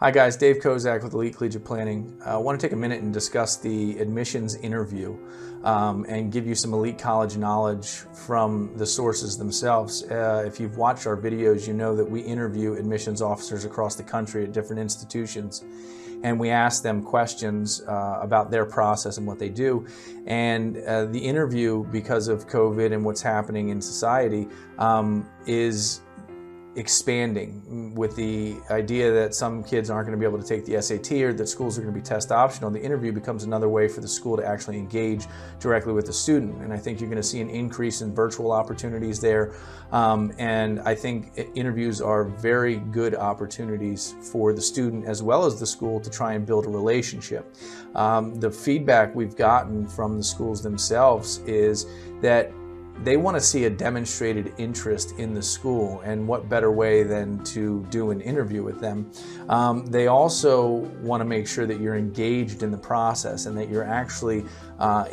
Hi guys, Dave Kozak with Elite Collegiate Planning. I want to take a minute and discuss the admissions interview and give you some elite college knowledge from the sources themselves. If you've watched our videos, you know that we interview admissions officers across the country at different institutions, and we ask them questions about their process and what they do. And the interview, because of COVID and what's happening in society, is expanding with the idea that some kids aren't going to be able to take the SAT or that schools are going to be test optional. The interview becomes another way for the school to actually engage directly with the student. And I think you're going to see an increase in virtual opportunities there. And I think interviews are very good opportunities for the student as well as the school to try and build a relationship. The feedback we've gotten from the schools themselves is that they want to see a demonstrated interest in the school, and what better way than to do an interview with them. They also want to make sure that you're engaged in the process and that you're actually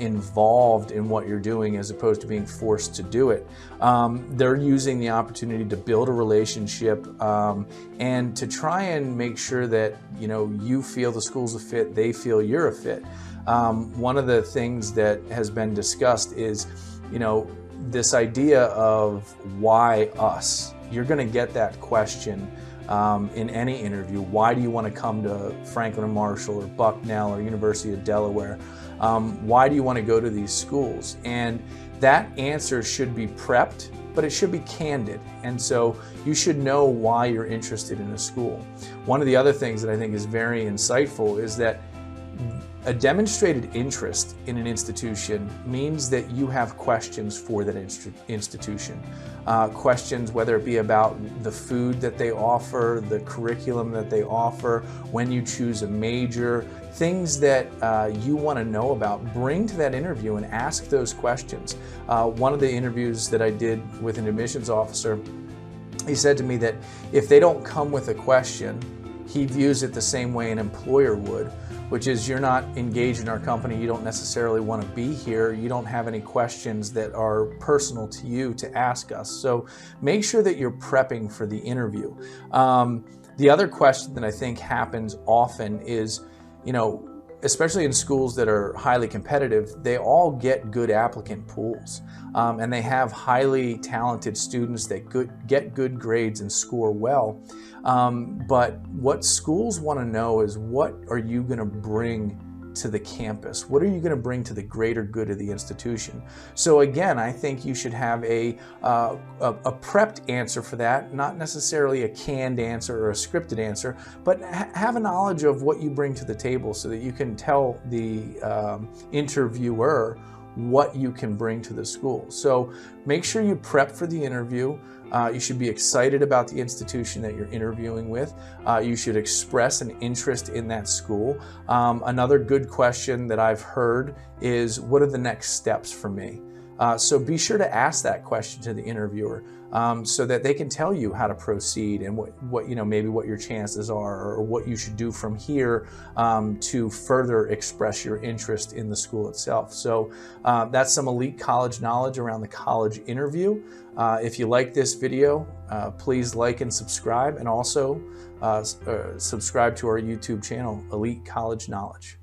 involved in what you're doing as opposed to being forced to do it. They're using the opportunity to build a relationship and to try and make sure that you feel the school's a fit, they feel you're a fit. One of the things that has been discussed is this idea of why us. You're going to get that question in any interview. Why do you want to come to Franklin and Marshall or Bucknell or University of Delaware? Why do you want to go to these schools? And that answer should be prepped, but it should be candid. And so you should know why you're interested in a school. One of the other things that I think is very insightful is that a demonstrated interest in an institution means that you have questions for that institution. Questions whether it be about the food that they offer, the curriculum that they offer, when you choose a major, things that you want to know about. Bring to that interview and ask those questions. One of the interviews that I did with an admissions officer, he said to me that if they don't come with a question, he views it the same way an employer would, which is you're not engaged in our company, you don't necessarily want to be here, you don't have any questions that are personal to you to ask us. So make sure that you're prepping for the interview. The other question that I think happens often is, especially in schools that are highly competitive, they all get good applicant pools. And they have highly talented students that get good grades and score well. But what schools want to know is, what are you going to bring to the campus? What are you going to bring to the greater good of the institution? So again, I think you should have a prepped answer for that, not necessarily a canned answer or a scripted answer, but have a knowledge of what you bring to the table so that you can tell the interviewer what you can bring to the school. So make sure you prep for the interview. You should be excited about the institution that you're interviewing with. You should express an interest in that school. Another good question that I've heard is, what are the next steps for me? So be sure to ask that question to the interviewer so that they can tell you how to proceed and what maybe what your chances are, or what you should do from here to further express your interest in the school itself. So that's some elite college knowledge around the college interview. If you like this video, please like and subscribe, and also subscribe to our YouTube channel, Elite College Knowledge.